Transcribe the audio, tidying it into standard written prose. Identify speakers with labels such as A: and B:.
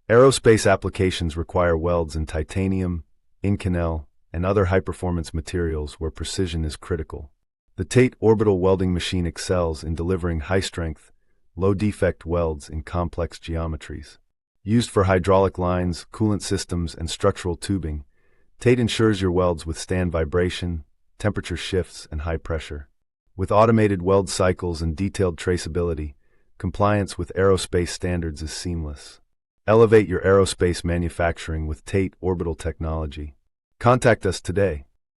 A: Aerospace applications require welds in titanium, Inconel, and other high-performance materials where precision is critical. The TATE orbital welding machine excels in delivering high-strength, low-defect welds in complex geometries. Used for hydraulic lines, coolant systems, and structural tubing, TATE ensures your welds withstand vibration, temperature shifts, and high pressure. With automated weld cycles and detailed traceability, compliance with aerospace standards is seamless. Elevate your aerospace manufacturing with TATE orbital technology. Contact us today.